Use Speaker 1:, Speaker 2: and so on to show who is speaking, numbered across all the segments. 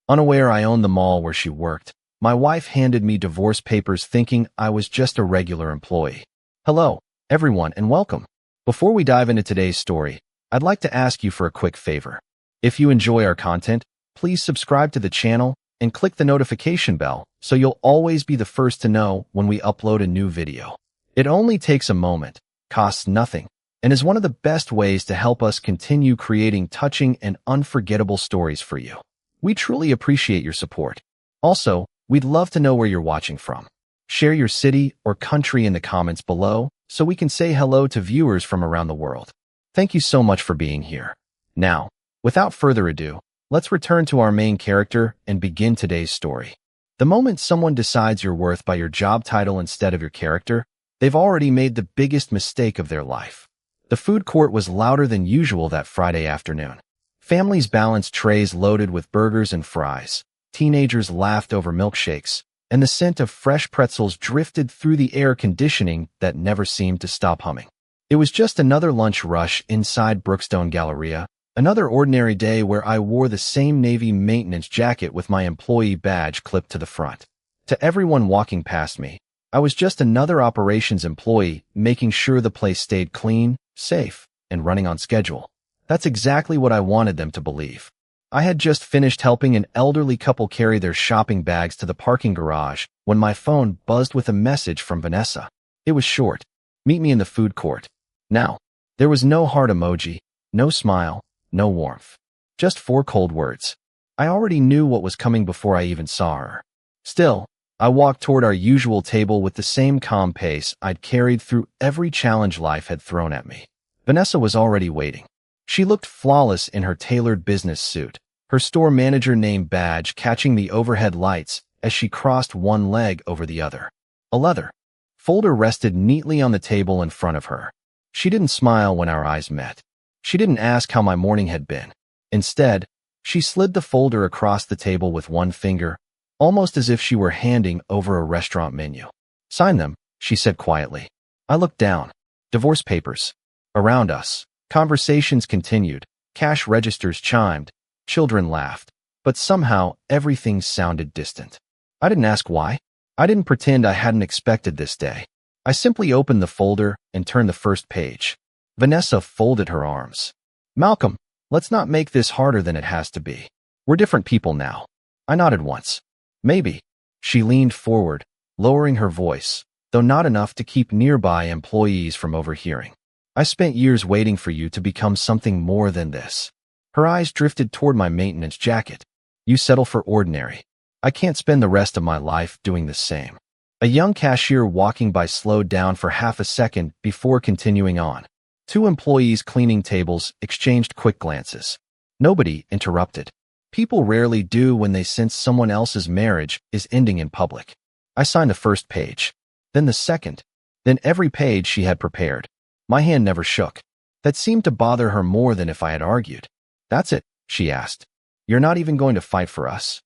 Speaker 1: Unaware I owned the mall where she worked, my wife handed me divorce papers thinking I was just a regular employee. Hello, everyone, and welcome. Before we dive into today's story, I'd like to ask you for a quick favor. If you enjoy our content, please subscribe to the channel and click the notification bell so you'll always be the first to know when we upload a new video. It only takes a moment, costs nothing, and is one of the best ways to help us continue creating touching and unforgettable stories for you. We truly appreciate your support. Also, we'd love to know where you're watching from. Share your city or country in the comments below so we can say hello to viewers from around the world. Thank you so much for being here. Now, without further ado, let's return to our main character and begin today's story. The moment someone decides your worth by your job title instead of your character, they've already made the biggest mistake of their life. The food court was louder than usual that Friday afternoon. Families balanced trays loaded with burgers and fries. Teenagers laughed over milkshakes, and the scent of fresh pretzels drifted through the air conditioning that never seemed to stop humming. It was just another lunch rush inside Brookstone Galleria, another ordinary day where I wore the same Navy maintenance jacket with my employee badge clipped to the front. To everyone walking past me, I was just another operations employee making sure the place stayed clean, safe, and running on schedule. That's exactly what I wanted them to believe. I had just finished helping an elderly couple carry their shopping bags to the parking garage when my phone buzzed with a message from Vanessa. It was short. Meet me in the food court. Now, there was no heart emoji, no smile, no warmth. Just 4 cold words. I already knew what was coming before I even saw her. Still, I walked toward our usual table with the same calm pace I'd carried through every challenge life had thrown at me. Vanessa was already waiting. She looked flawless in her tailored business suit, her store manager name badge catching the overhead lights as she crossed one leg over the other. A leather folder rested neatly on the table in front of her. She didn't smile when our eyes met. She didn't ask how my morning had been. Instead, she slid the folder across the table with one finger, almost as if she were handing over a restaurant menu. Sign them, she said quietly. I looked down. Divorce papers. Around us, conversations continued, cash registers chimed, children laughed, but somehow everything sounded distant. I didn't ask why. I didn't pretend I hadn't expected this day. I simply opened the folder and turned the first page. Vanessa folded her arms. Malcolm, let's not make this harder than it has to be. We're different people now. I nodded once. Maybe. She leaned forward, lowering her voice, though not enough to keep nearby employees from overhearing. I spent years waiting for you to become something more than this. Her eyes drifted toward my maintenance jacket. You settle for ordinary. I can't spend the rest of my life doing the same. A young cashier walking by slowed down for half a second before continuing on. 2 employees cleaning tables exchanged quick glances. Nobody interrupted. People rarely do when they sense someone else's marriage is ending in public. I signed the first page, then the second, then every page she had prepared. My hand never shook. That seemed to bother her more than if I had argued. That's it, she asked. You're not even going to fight for us?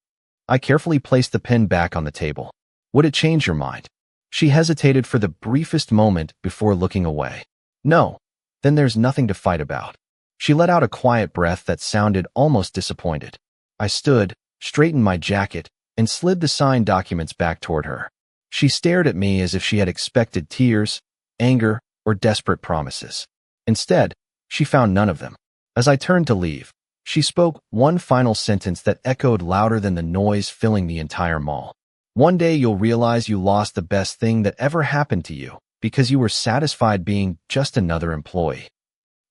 Speaker 1: I carefully placed the pen back on the table. Would it change your mind? She hesitated for the briefest moment before looking away. No. Then there's nothing to fight about. She let out a quiet breath that sounded almost disappointed. I stood, straightened my jacket, and slid the signed documents back toward her. She stared at me as if she had expected tears, anger, or desperate promises. Instead, she found none of them. As I turned to leave, she spoke one final sentence that echoed louder than the noise filling the entire mall. One day you'll realize you lost the best thing that ever happened to you because you were satisfied being just another employee.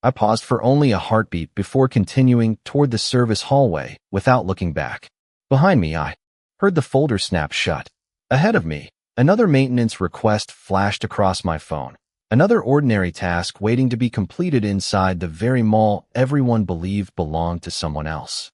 Speaker 1: I paused for only a heartbeat before continuing toward the service hallway without looking back. Behind me, I heard the folder snap shut. Ahead of me, another maintenance request flashed across my phone. Another ordinary task waiting to be completed inside the very mall everyone believed belonged to someone else.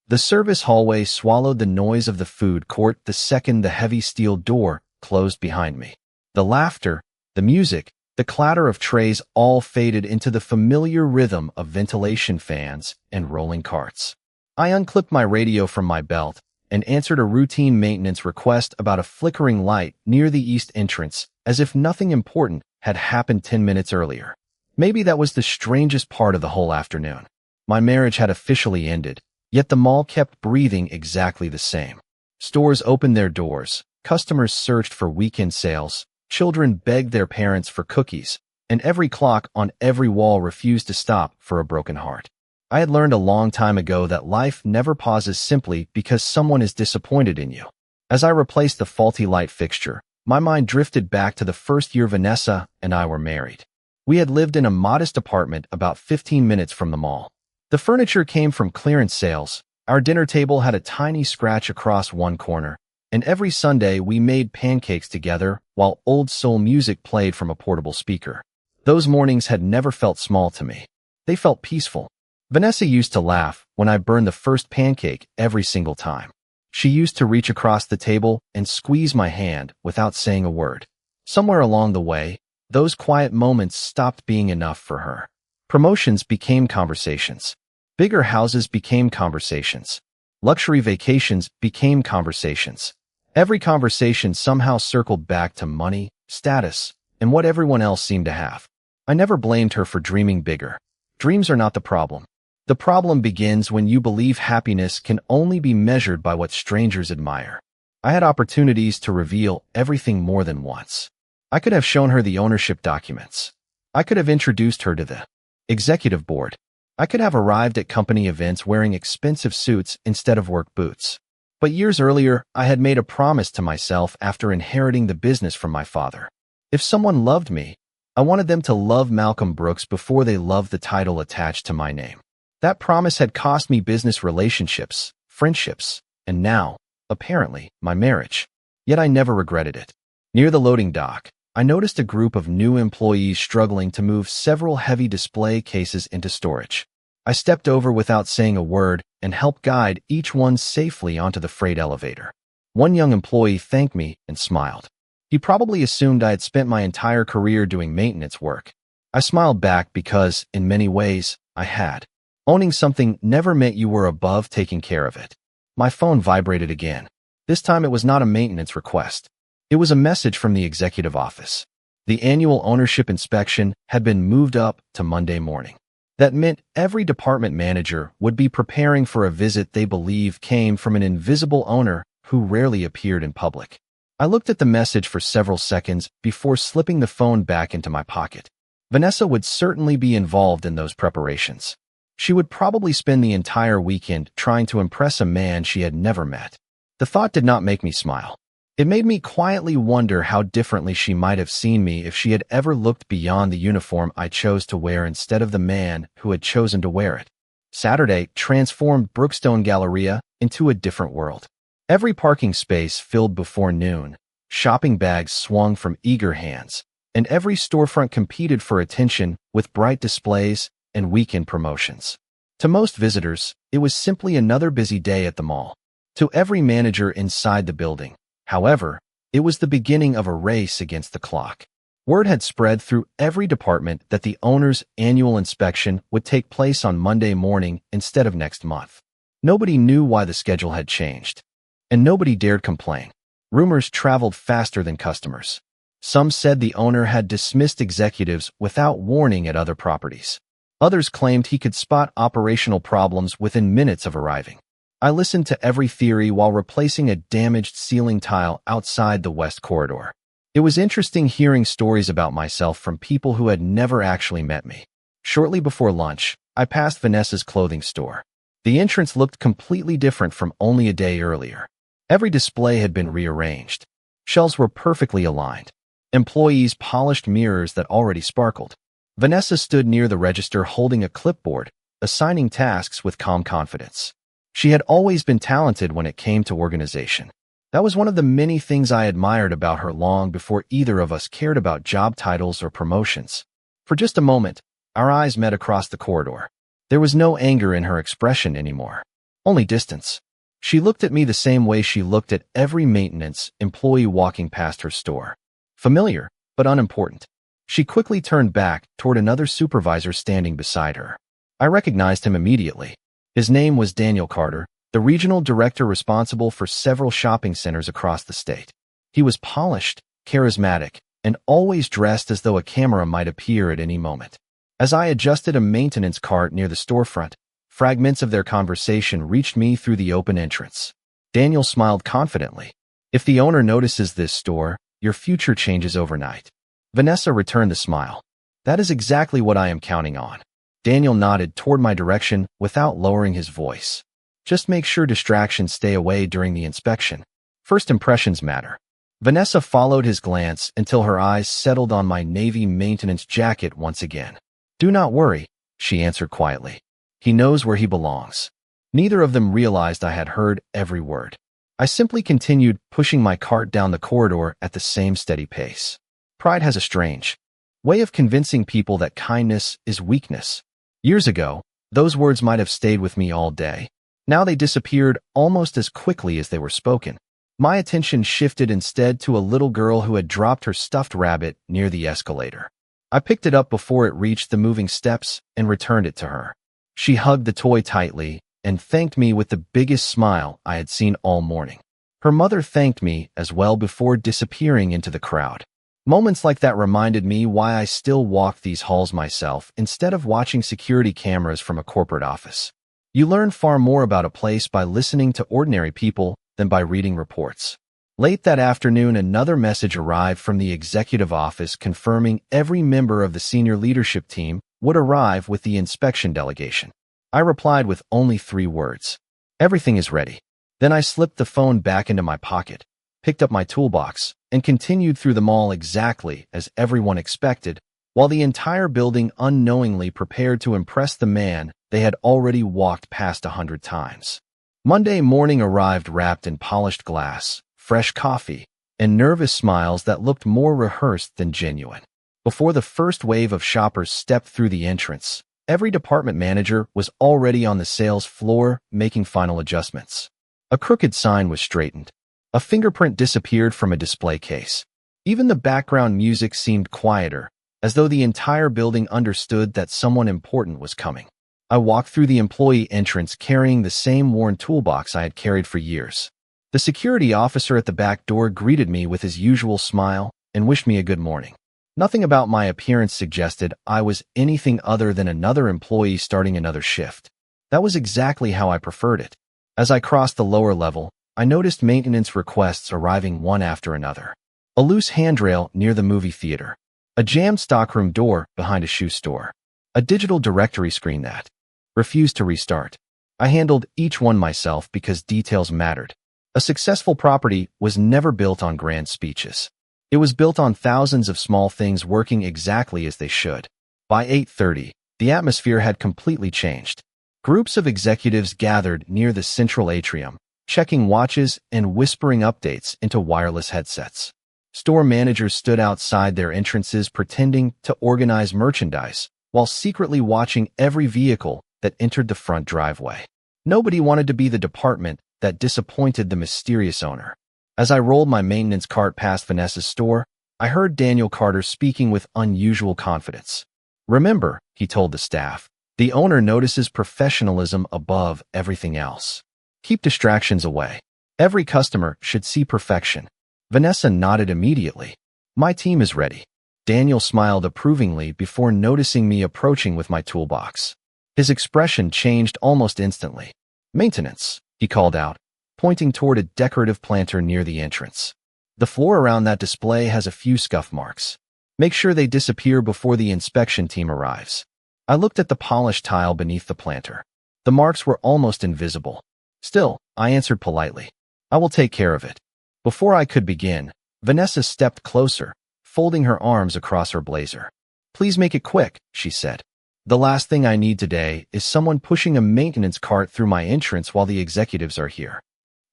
Speaker 1: The service hallway swallowed the noise of the food court the second the heavy steel door closed behind me. The laughter, the music, the clatter of trays all faded into the familiar rhythm of ventilation fans and rolling carts. I unclipped my radio from my belt and answered a routine maintenance request about a flickering light near the east entrance, as if nothing important had happened 10 minutes earlier. Maybe that was the strangest part of the whole afternoon. My marriage had officially ended, Yet the mall kept breathing exactly the same. Stores opened their doors, customers searched for weekend sales, children begged their parents for cookies, and every clock on every wall refused to stop for a broken heart. I had learned a long time ago that life never pauses simply because someone is disappointed in you. As I replaced the faulty light fixture, my mind drifted back to the first year Vanessa and I were married. We had lived in a modest apartment about 15 minutes from the mall. The furniture came from clearance sales. Our dinner table had a tiny scratch across one corner, and every Sunday we made pancakes together while old soul music played from a portable speaker. Those mornings had never felt small to me. They felt peaceful. Vanessa used to laugh when I burned the first pancake every single time. She used to reach across the table and squeeze my hand without saying a word. Somewhere along the way, those quiet moments stopped being enough for her. Promotions became conversations. Bigger houses became conversations. Luxury vacations became conversations. Every conversation somehow circled back to money, status, and what everyone else seemed to have. I never blamed her for dreaming bigger. Dreams are not the problem. The problem begins when you believe happiness can only be measured by what strangers admire. I had opportunities to reveal everything more than once. I could have shown her the ownership documents. I could have introduced her to the executive board. I could have arrived at company events wearing expensive suits instead of work boots. But years earlier, I had made a promise to myself after inheriting the business from my father. If someone loved me, I wanted them to love Malcolm Brooks before they loved the title attached to my name. That promise had cost me business relationships, friendships, and now, apparently, my marriage. Yet I never regretted it. Near the loading dock, I noticed a group of new employees struggling to move several heavy display cases into storage. I stepped over without saying a word and helped guide each one safely onto the freight elevator. One young employee thanked me and smiled. He probably assumed I had spent my entire career doing maintenance work. I smiled back because, in many ways, I had. Owning something never meant you were above taking care of it. My phone vibrated again. This time it was not a maintenance request. It was a message from the executive office. The annual ownership inspection had been moved up to Monday morning. That meant every department manager would be preparing for a visit they believe came from an invisible owner who rarely appeared in public. I looked at the message for several seconds before slipping the phone back into my pocket. Vanessa would certainly be involved in those preparations. She would probably spend the entire weekend trying to impress a man she had never met. The thought did not make me smile. It made me quietly wonder how differently she might have seen me if she had ever looked beyond the uniform I chose to wear instead of the man who had chosen to wear it. Saturday transformed Brookstone Galleria into a different world. Every parking space filled before noon, shopping bags swung from eager hands, and every storefront competed for attention with bright displays and weekend promotions. To most visitors, it was simply another busy day at the mall. To every manager inside the building, however, it was the beginning of a race against the clock. Word had spread through every department that the owner's annual inspection would take place on Monday morning instead of next month. Nobody knew why the schedule had changed, and nobody dared complain. Rumors traveled faster than customers. Some said the owner had dismissed executives without warning at other properties. Others claimed he could spot operational problems within minutes of arriving. I listened to every theory while replacing a damaged ceiling tile outside the West Corridor. It was interesting hearing stories about myself from people who had never actually met me. Shortly before lunch, I passed Vanessa's clothing store. The entrance looked completely different from only a day earlier. Every display had been rearranged. Shelves were perfectly aligned. Employees polished mirrors that already sparkled. Vanessa stood near the register holding a clipboard, assigning tasks with calm confidence. She had always been talented when it came to organization. That was one of the many things I admired about her long before either of us cared about job titles or promotions. For just a moment, our eyes met across the corridor. There was no anger in her expression anymore, only distance. She looked at me the same way she looked at every maintenance employee walking past her store. Familiar, but unimportant. She quickly turned back toward another supervisor standing beside her. I recognized him immediately. His name was Daniel Carter, the regional director responsible for several shopping centers across the state. He was polished, charismatic, and always dressed as though a camera might appear at any moment. As I adjusted a maintenance cart near the storefront, Fragments of their conversation reached me through the open entrance. Daniel smiled confidently. If the owner notices this store, your future changes overnight. Vanessa returned the smile. That is exactly what I am counting on. Daniel nodded toward my direction without lowering his voice. Just make sure distractions stay away during the inspection. First impressions matter. Vanessa followed his glance until her eyes settled on my navy maintenance jacket once again. Do not worry, she answered quietly. He knows where he belongs. Neither of them realized I had heard every word. I simply continued pushing my cart down the corridor at the same steady pace. Pride has a strange way of convincing people that kindness is weakness. Years ago, those words might have stayed with me all day. Now they disappeared almost as quickly as they were spoken. My attention shifted instead to a little girl who had dropped her stuffed rabbit near the escalator. I picked it up before it reached the moving steps and returned it to her. She hugged the toy tightly and thanked me with the biggest smile I had seen all morning. Her mother thanked me as well before disappearing into the crowd. Moments like that reminded me why I still walk these halls myself instead of watching security cameras from a corporate office. You learn far more about a place by listening to ordinary people than by reading reports. Late that afternoon, another message arrived from the executive office confirming every member of the senior leadership team would arrive with the inspection delegation. I replied with only 3 words. Everything is ready. Then I slipped the phone back into my pocket, picked up my toolbox, and continued through the mall exactly as everyone expected, while the entire building unknowingly prepared to impress the man they had already walked past 100 times. Monday morning arrived wrapped in polished glass, fresh coffee, and nervous smiles that looked more rehearsed than genuine. Before the first wave of shoppers stepped through the entrance, every department manager was already on the sales floor making final adjustments. A crooked sign was straightened. A fingerprint disappeared from a display case. Even the background music seemed quieter, as though the entire building understood that someone important was coming. I walked through the employee entrance carrying the same worn toolbox I had carried for years. The security officer at the back door greeted me with his usual smile and wished me a good morning. Nothing about my appearance suggested I was anything other than another employee starting another shift. That was exactly how I preferred it. As I crossed the lower level, I noticed maintenance requests arriving one after another. A loose handrail near the movie theater. A jammed stockroom door behind a shoe store. A digital directory screen that refused to restart. I handled each one myself because details mattered. A successful property was never built on grand speeches. It was built on thousands of small things working exactly as they should. By 8:30, the atmosphere had completely changed. Groups of executives gathered near the central atrium, checking watches and whispering updates into wireless headsets. Store managers stood outside their entrances pretending to organize merchandise, while secretly watching every vehicle that entered the front driveway. Nobody wanted to be the department that disappointed the mysterious owner. As I rolled my maintenance cart past Vanessa's store, I heard Daniel Carter speaking with unusual confidence. Remember, he told the staff, the owner notices professionalism above everything else. Keep distractions away. Every customer should see perfection. Vanessa nodded immediately. My team is ready. Daniel smiled approvingly before noticing me approaching with my toolbox. His expression changed almost instantly. Maintenance, he called out, pointing toward a decorative planter near the entrance. The floor around that display has a few scuff marks. Make sure they disappear before the inspection team arrives. I looked at the polished tile beneath the planter. The marks were almost invisible. Still, I answered politely. I will take care of it. Before I could begin, Vanessa stepped closer, folding her arms across her blazer. Please make it quick, she said. The last thing I need today is someone pushing a maintenance cart through my entrance while the executives are here.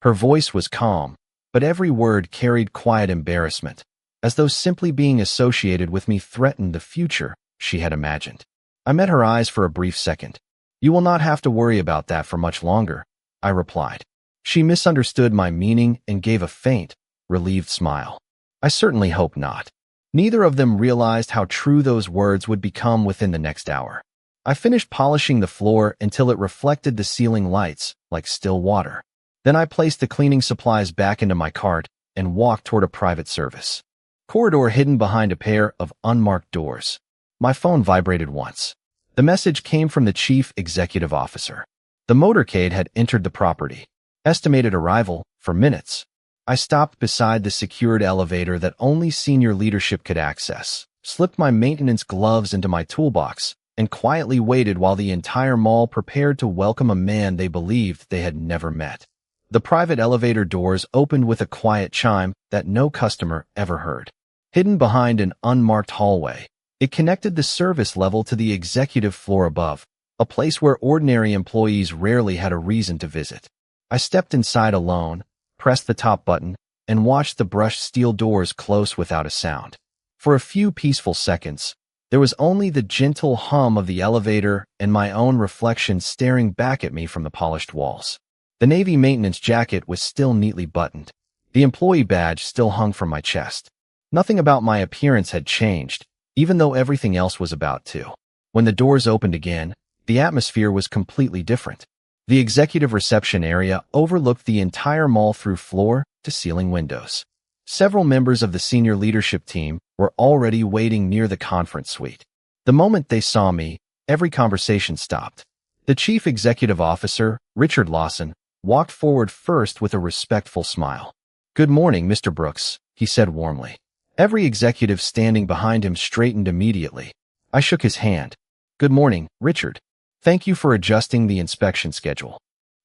Speaker 1: Her voice was calm, but every word carried quiet embarrassment, as though simply being associated with me threatened the future she had imagined. I met her eyes for a brief second. You will not have to worry about that for much longer, I replied. She misunderstood my meaning and gave a faint, relieved smile. I certainly hope not. Neither of them realized how true those words would become within the next hour. I finished polishing the floor until it reflected the ceiling lights like still water. Then I placed the cleaning supplies back into my cart and walked toward a private service corridor hidden behind a pair of unmarked doors. My phone vibrated once. The message came from the chief executive officer. The motorcade had entered the property. Estimated arrival, for minutes. I stopped beside the secured elevator that only senior leadership could access, slipped my maintenance gloves into my toolbox, and quietly waited while the entire mall prepared to welcome a man they believed they had never met. The private elevator doors opened with a quiet chime that no customer ever heard. Hidden behind an unmarked hallway, it connected the service level to the executive floor above, a place where ordinary employees rarely had a reason to visit. I stepped inside alone, pressed the top button, and watched the brushed steel doors close without a sound. For a few peaceful seconds, there was only the gentle hum of the elevator and my own reflection staring back at me from the polished walls. The navy maintenance jacket was still neatly buttoned. The employee badge still hung from my chest. Nothing about my appearance had changed, even though everything else was about to. When the doors opened again, the atmosphere was completely different. The executive reception area overlooked the entire mall through floor-to-ceiling windows. Several members of the senior leadership team were already waiting near the conference suite. The moment they saw me, every conversation stopped. The chief executive officer, Richard Lawson, walked forward first with a respectful smile. "Good morning, Mr. Brooks," he said warmly. Every executive standing behind him straightened immediately. I shook his hand. "Good morning, Richard. Thank you for adjusting the inspection schedule."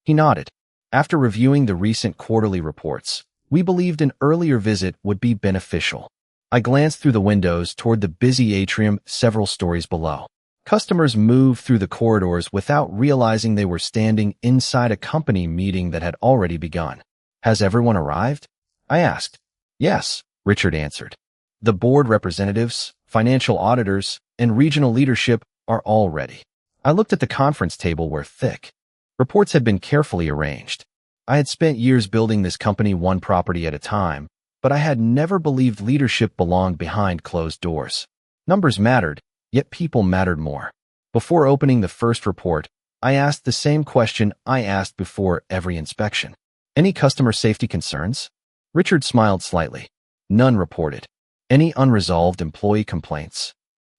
Speaker 1: He nodded. After reviewing the recent quarterly reports, we believed an earlier visit would be beneficial. I glanced through the windows toward the busy atrium several stories below. Customers moved through the corridors without realizing they were standing inside a company meeting that had already begun. "Has everyone arrived?" I asked. "Yes," Richard answered. "The board representatives, financial auditors, and regional leadership are all ready." I looked at the conference table where thick reports had been carefully arranged. I had spent years building this company one property at a time, but I had never believed leadership belonged behind closed doors. Numbers mattered, yet people mattered more. Before opening the first report, I asked the same question I asked before every inspection. "Any customer safety concerns?" Richard smiled slightly. "None reported." "Any unresolved employee complaints?"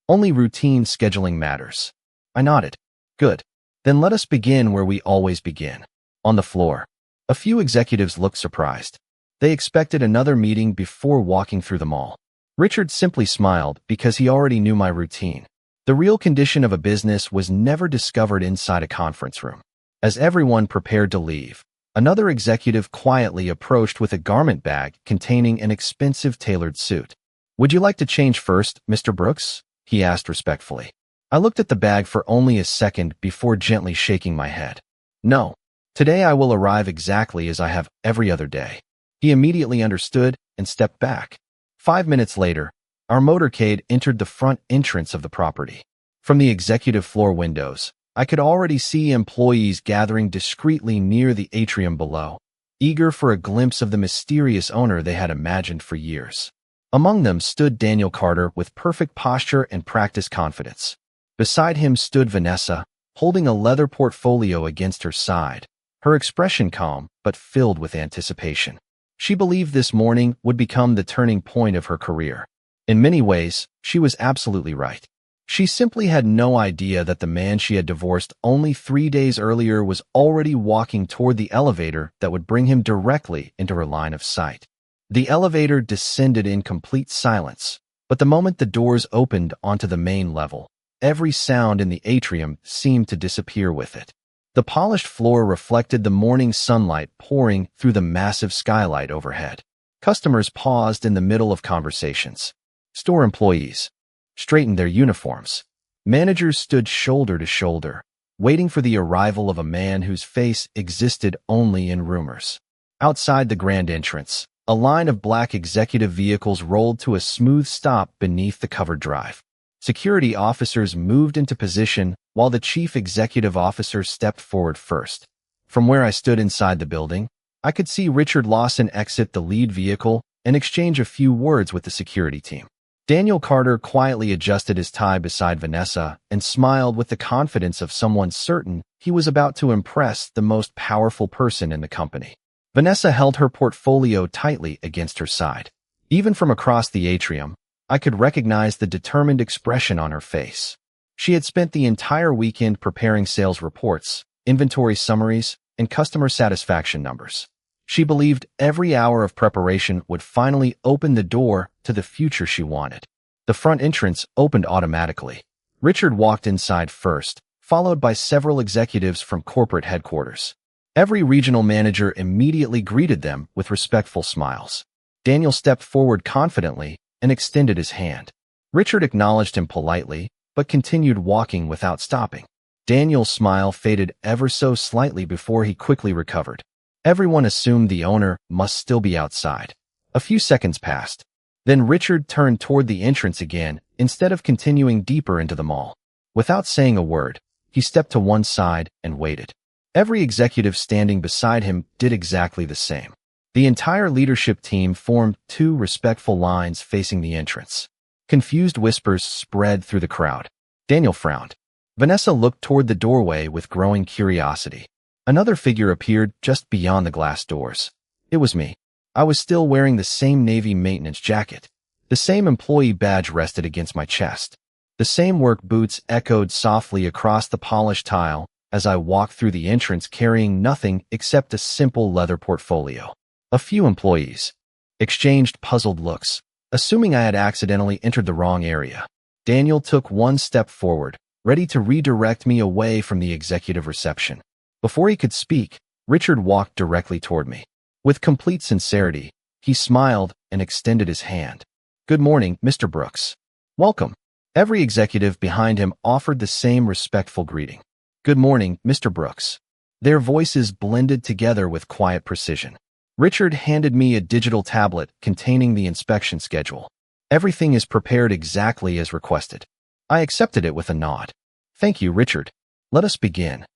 Speaker 1: "Only routine scheduling matters." I nodded. "Good. Then let us begin where we always begin. On the floor." A few executives looked surprised. They expected another meeting before walking through the mall. Richard simply smiled because he already knew my routine. The real condition of a business was never discovered inside a conference room. As everyone prepared to leave, another executive quietly approached with a garment bag containing an expensive tailored suit. "Would you like to change first, Mr. Brooks?" he asked respectfully. I looked at the bag for only a second before gently shaking my head. "No. Today I will arrive exactly as I have every other day." He immediately understood and stepped back. 5 minutes later, our motorcade entered the front entrance of the property. From the executive floor windows, I could already see employees gathering discreetly near the atrium below, eager for a glimpse of the mysterious owner they had imagined for years. Among them stood Daniel Carter with perfect posture and practiced confidence. Beside him stood Vanessa, holding a leather portfolio against her side, her expression calm but filled with anticipation. She believed this morning would become the turning point of her career. In many ways, she was absolutely right. She simply had no idea that the man she had divorced only 3 days earlier was already walking toward the elevator that would bring him directly into her line of sight. The elevator descended in complete silence, but the moment the doors opened onto the main level, every sound in the atrium seemed to disappear with it. The polished floor reflected the morning sunlight pouring through the massive skylight overhead. Customers paused in the middle of conversations. Store employees straightened their uniforms. Managers stood shoulder to shoulder, waiting for the arrival of a man whose face existed only in rumors. Outside the grand entrance, a line of black executive vehicles rolled to a smooth stop beneath the covered drive. Security officers moved into position while the chief executive officer stepped forward first. From where I stood inside the building, I could see Richard Lawson exit the lead vehicle and exchange a few words with the security team. Daniel Carter quietly adjusted his tie beside Vanessa and smiled with the confidence of someone certain he was about to impress the most powerful person in the company. Vanessa held her portfolio tightly against her side. Even from across the atrium, I could recognize the determined expression on her face. She had spent the entire weekend preparing sales reports, inventory summaries, and customer satisfaction numbers. She believed every hour of preparation would finally open the door to the future she wanted. The front entrance opened automatically. Richard walked inside first, followed by several executives from corporate headquarters. Every regional manager immediately greeted them with respectful smiles. Daniel stepped forward confidently and extended his hand. Richard acknowledged him politely, but continued walking without stopping. Daniel's smile faded ever so slightly before he quickly recovered. Everyone assumed the owner must still be outside. A few seconds passed. Then Richard turned toward the entrance again, instead of continuing deeper into the mall. Without saying a word, he stepped to one side and waited. Every executive standing beside him did exactly the same. The entire leadership team formed two respectful lines facing the entrance. Confused whispers spread through the crowd. Daniel frowned. Vanessa looked toward the doorway with growing curiosity. Another figure appeared just beyond the glass doors. It was me. I was still wearing the same Navy maintenance jacket. The same employee badge rested against my chest. The same work boots echoed softly across the polished tile as I walked through the entrance carrying nothing except a simple leather portfolio. A few employees exchanged puzzled looks, assuming I had accidentally entered the wrong area. Daniel took one step forward, ready to redirect me away from the executive reception. Before he could speak, Richard walked directly toward me. With complete sincerity, he smiled and extended his hand. "Good morning, Mr. Brooks. Welcome." Every executive behind him offered the same respectful greeting. "Good morning, Mr. Brooks." Their voices blended together with quiet precision. Richard handed me a digital tablet containing the inspection schedule. "Everything is prepared exactly as requested." I accepted it with a nod. "Thank you, Richard. Let us begin."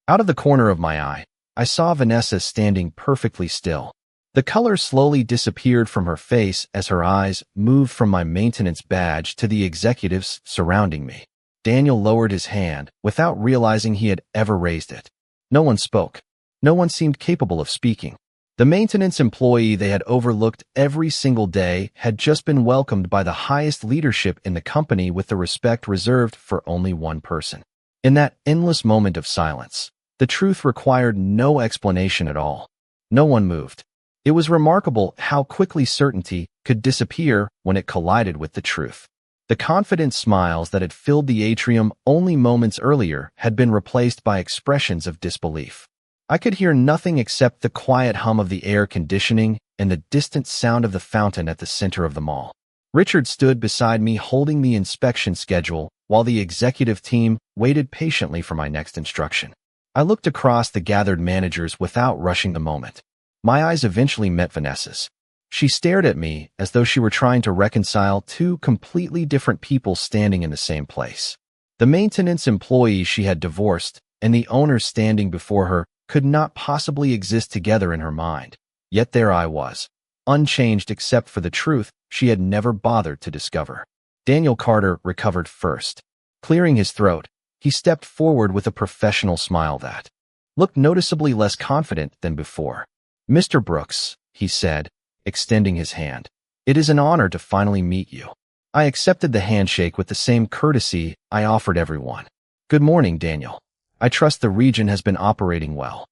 Speaker 1: Out of the corner of my eye, I saw Vanessa standing perfectly still. The color slowly disappeared from her face as her eyes moved from my maintenance badge to the executives surrounding me. Daniel lowered his hand without realizing he had ever raised it. No one spoke. No one seemed capable of speaking. The maintenance employee they had overlooked every single day had just been welcomed by the highest leadership in the company with the respect reserved for only one person. In that endless moment of silence, the truth required no explanation at all. No one moved. It was remarkable how quickly certainty could disappear when it collided with the truth. The confident smiles that had filled the atrium only moments earlier had been replaced by expressions of disbelief. I could hear nothing except the quiet hum of the air conditioning and the distant sound of the fountain at the center of the mall. Richard stood beside me holding the inspection schedule while the executive team waited patiently for my next instruction. I looked across the gathered managers without rushing the moment. My eyes eventually met Vanessa's. She stared at me as though she were trying to reconcile two completely different people standing in the same place. The maintenance employee she had divorced and the owner standing before her could not possibly exist together in her mind. Yet there I was, unchanged except for the truth she had never bothered to discover. Daniel Carter recovered first. Clearing his throat, he stepped forward with a professional smile that looked noticeably less confident than before. "Mr. Brooks," he said, extending his hand. "It is an honor to finally meet you." I accepted the handshake with the same courtesy I offered everyone. "Good morning, Daniel. I trust the region has been operating well."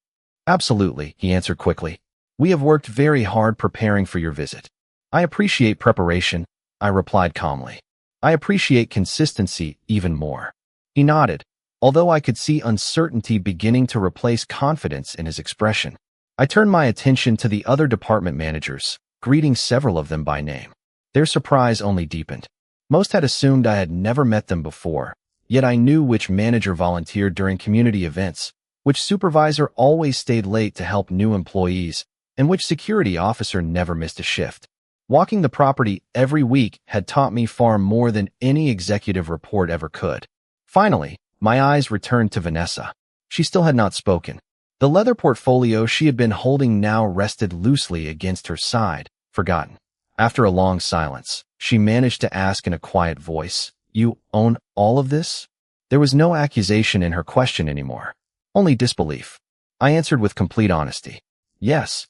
Speaker 1: "Absolutely," he answered quickly. "We have worked very hard preparing for your visit." "I appreciate preparation," I replied calmly. "I appreciate consistency even more." He nodded, although I could see uncertainty beginning to replace confidence in his expression. I turned my attention to the other department managers, greeting several of them by name. Their surprise only deepened. Most had assumed I had never met them before, yet I knew which manager volunteered during community events, which supervisor always stayed late to help new employees, and which security officer never missed a shift. Walking the property every week had taught me far more than any executive report ever could. Finally, my eyes returned to Vanessa. She still had not spoken. The leather portfolio she had been holding now rested loosely against her side, forgotten. After a long silence, she managed to ask in a quiet voice, "You own all of this?" There was no accusation in her question anymore, only disbelief. I answered with complete honesty, "Yes."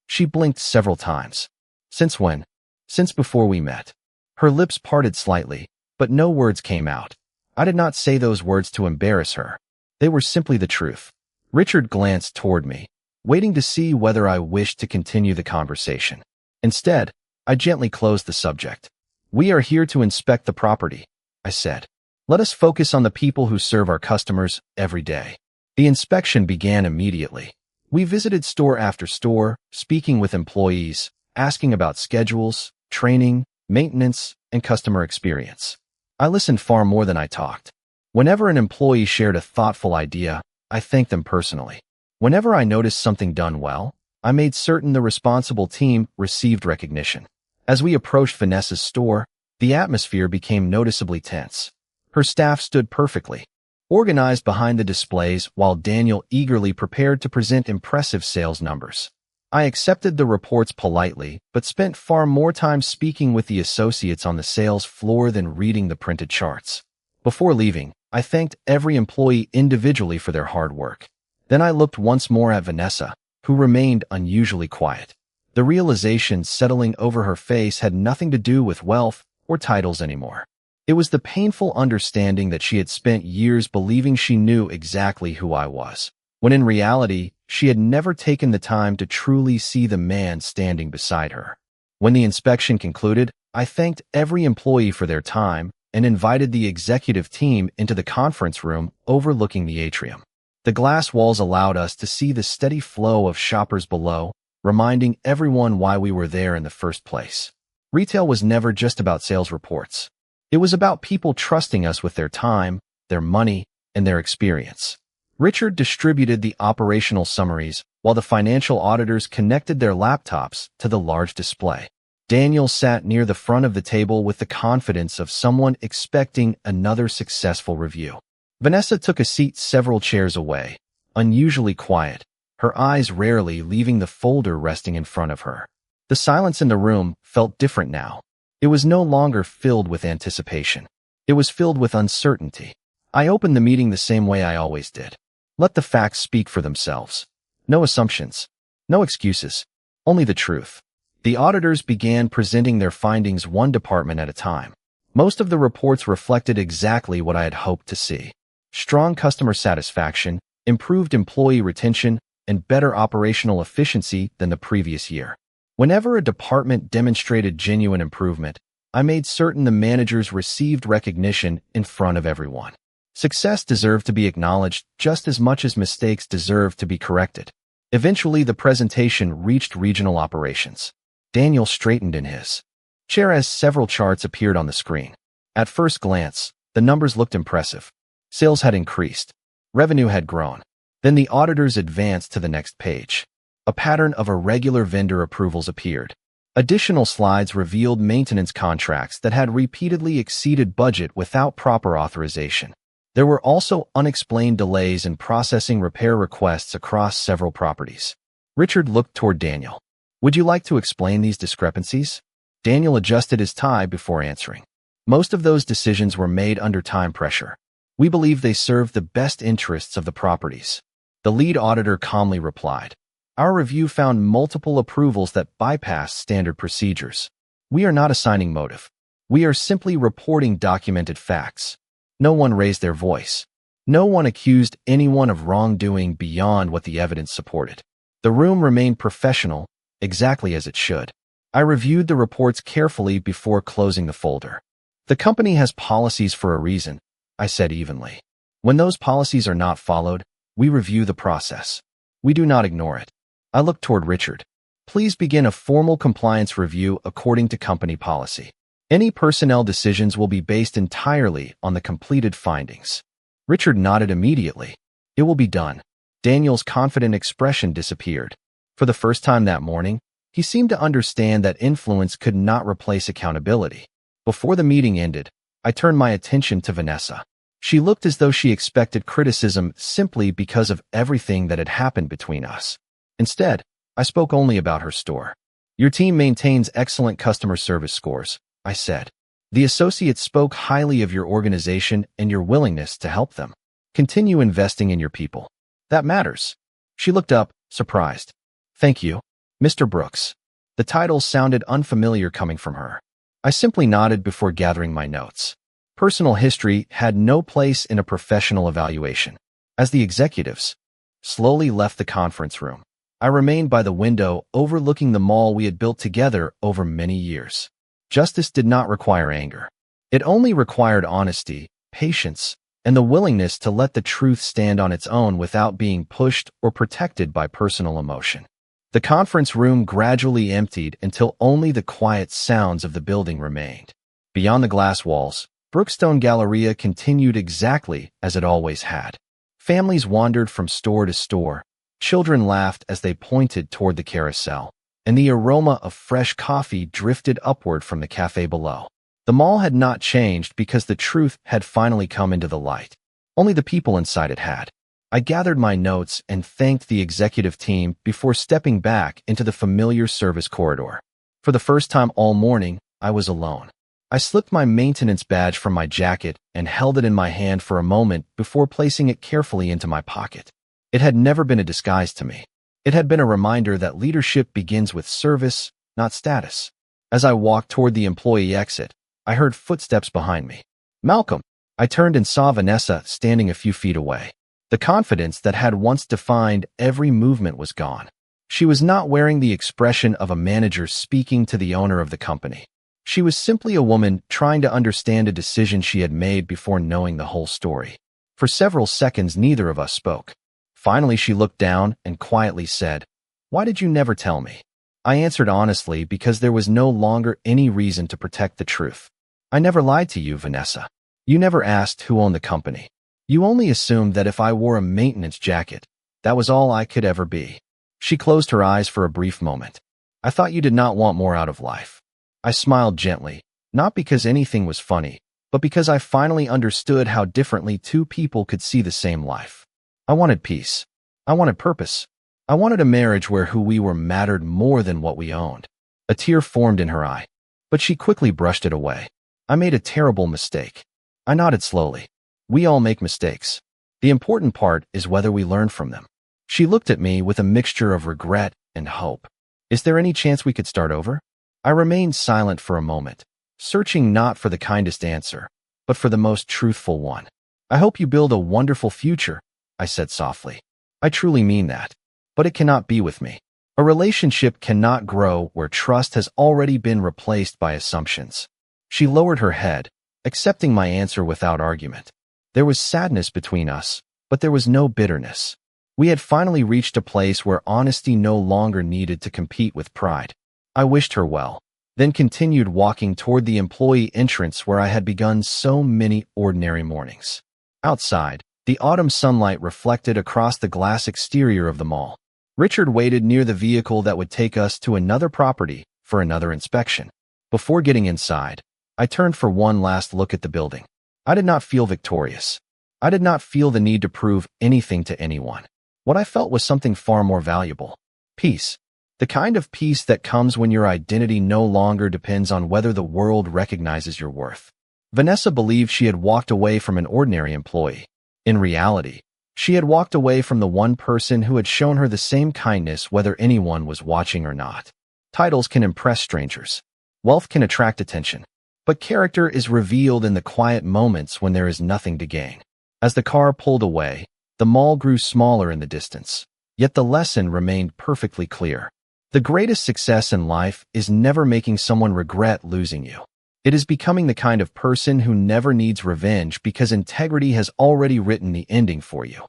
Speaker 1: She blinked several times. "Since when?" "Since before we met." Her lips parted slightly, but no words came out. I did not say those words to embarrass her. They were simply the truth. Richard glanced toward me, waiting to see whether I wished to continue the conversation. Instead, I gently closed the subject. "We are here to inspect the property," I said. "Let us focus on the people who serve our customers every day." The inspection began immediately. We visited store after store, speaking with employees, asking about schedules, training, maintenance, and customer experience. I listened far more than I talked. Whenever an employee shared a thoughtful idea, I thanked them personally. Whenever I noticed something done well, I made certain the responsible team received recognition. As we approached Vanessa's store, the atmosphere became noticeably tense. Her staff stood perfectly, organized behind the displays while Daniel eagerly prepared to present impressive sales numbers. I accepted the reports politely, but spent far more time speaking with the associates on the sales floor than reading the printed charts. Before leaving, I thanked every employee individually for their hard work. Then I looked once more at Vanessa, who remained unusually quiet. The realization settling over her face had nothing to do with wealth or titles anymore. It was the painful understanding that she had spent years believing she knew exactly who I was, when in reality, she had never taken the time to truly see the man standing beside her. When the inspection concluded, I thanked every employee for their time and invited the executive team into the conference room overlooking the atrium. The glass walls allowed us to see the steady flow of shoppers below, reminding everyone why we were there in the first place. Retail was never just about sales reports. It was about people trusting us with their time, their money, and their experience. Richard distributed the operational summaries while the financial auditors connected their laptops to the large display. Daniel sat near the front of the table with the confidence of someone expecting another successful review. Vanessa took a seat several chairs away, unusually quiet, her eyes rarely leaving the folder resting in front of her. The silence in the room felt different now. It was no longer filled with anticipation. It was filled with uncertainty. I opened the meeting the same way I always did. Let the facts speak for themselves. No assumptions. No excuses. Only the truth. The auditors began presenting their findings one department at a time. Most of the reports reflected exactly what I had hoped to see. Strong customer satisfaction, improved employee retention, and better operational efficiency than the previous year. Whenever a department demonstrated genuine improvement, I made certain the managers received recognition in front of everyone. Success deserved to be acknowledged just as much as mistakes deserved to be corrected. Eventually, the presentation reached regional operations. Daniel straightened in his chair as several charts appeared on the screen. At first glance, the numbers looked impressive. Sales had increased. Revenue had grown. Then the auditors advanced to the next page. A pattern of irregular vendor approvals appeared. Additional slides revealed maintenance contracts that had repeatedly exceeded budget without proper authorization. There were also unexplained delays in processing repair requests across several properties. Richard looked toward Daniel. "Would you like to explain these discrepancies?" Daniel adjusted his tie before answering. "Most of those decisions were made under time pressure. We believe they serve the best interests of the properties." The lead auditor calmly replied. "Our review found multiple approvals that bypassed standard procedures. We are not assigning motive. We are simply reporting documented facts." No one raised their voice. No one accused anyone of wrongdoing beyond what the evidence supported. The room remained professional, exactly as it should. I reviewed the reports carefully before closing the folder. "The company has policies for a reason," I said evenly. "When those policies are not followed, we review the process. We do not ignore it." I looked toward Richard. "Please begin a formal compliance review according to company policy. Any personnel decisions will be based entirely on the completed findings." Richard nodded immediately. "It will be done." Daniel's confident expression disappeared. For the first time that morning, he seemed to understand that influence could not replace accountability. Before the meeting ended, I turned my attention to Vanessa. She looked as though she expected criticism simply because of everything that had happened between us. Instead, I spoke only about her store. "Your team maintains excellent customer service scores," I said. "The associates spoke highly of your organization and your willingness to help them. Continue investing in your people. That matters." She looked up, surprised. "Thank you, Mr. Brooks." The title sounded unfamiliar coming from her. I simply nodded before gathering my notes. Personal history had no place in a professional evaluation. As the executives, slowly left the conference room. I remained by the window, overlooking the mall we had built together over many years. Justice did not require anger. It only required honesty, patience, and the willingness to let the truth stand on its own without being pushed or protected by personal emotion. The conference room gradually emptied until only the quiet sounds of the building remained. Beyond the glass walls, Brookstone Galleria continued exactly as it always had. Families wandered from store to store, children laughed as they pointed toward the carousel, and the aroma of fresh coffee drifted upward from the cafe below. The mall had not changed because the truth had finally come into the light. Only the people inside it had. I gathered my notes and thanked the executive team before stepping back into the familiar service corridor. For the first time all morning, I was alone. I slipped my maintenance badge from my jacket and held it in my hand for a moment before placing it carefully into my pocket. It had never been a disguise to me. It had been a reminder that leadership begins with service, not status. As I walked toward the employee exit, I heard footsteps behind me. Malcolm! I turned and saw Vanessa standing a few feet away. The confidence that had once defined every movement was gone. She was not wearing the expression of a manager speaking to the owner of the company. She was simply a woman trying to understand a decision she had made before knowing the whole story. For several seconds, neither of us spoke. Finally, she looked down and quietly said, "Why did you never tell me?" I answered honestly because there was no longer any reason to protect the truth. "I never lied to you, Vanessa. You never asked who owned the company. You only assumed that if I wore a maintenance jacket, that was all I could ever be." She closed her eyes for a brief moment. "I thought you did not want more out of life." I smiled gently, not because anything was funny, but because I finally understood how differently two people could see the same life. I wanted peace. I wanted purpose. I wanted a marriage where who we were mattered more than what we owned. A tear formed in her eye, but she quickly brushed it away. "I made a terrible mistake." I nodded slowly. "We all make mistakes. The important part is whether we learn from them." She looked at me with a mixture of regret and hope. "Is there any chance we could start over?" I remained silent for a moment, searching not for the kindest answer, but for the most truthful one. "I hope you build a wonderful future," I said softly. "I truly mean that. But it cannot be with me. A relationship cannot grow where trust has already been replaced by assumptions." She lowered her head, accepting my answer without argument. There was sadness between us, but there was no bitterness. We had finally reached a place where honesty no longer needed to compete with pride. I wished her well, then continued walking toward the employee entrance where I had begun so many ordinary mornings. Outside, the autumn sunlight reflected across the glass exterior of the mall. Richard waited near the vehicle that would take us to another property for another inspection. Before getting inside, I turned for one last look at the building. I did not feel victorious. I did not feel the need to prove anything to anyone. What I felt was something far more valuable. Peace. The kind of peace that comes when your identity no longer depends on whether the world recognizes your worth. Vanessa believed she had walked away from an ordinary employee. In reality, she had walked away from the one person who had shown her the same kindness whether anyone was watching or not. Titles can impress strangers. Wealth can attract attention. But character is revealed in the quiet moments when there is nothing to gain. As the car pulled away, the mall grew smaller in the distance. Yet the lesson remained perfectly clear. The greatest success in life is never making someone regret losing you. It is becoming the kind of person who never needs revenge because integrity has already written the ending for you.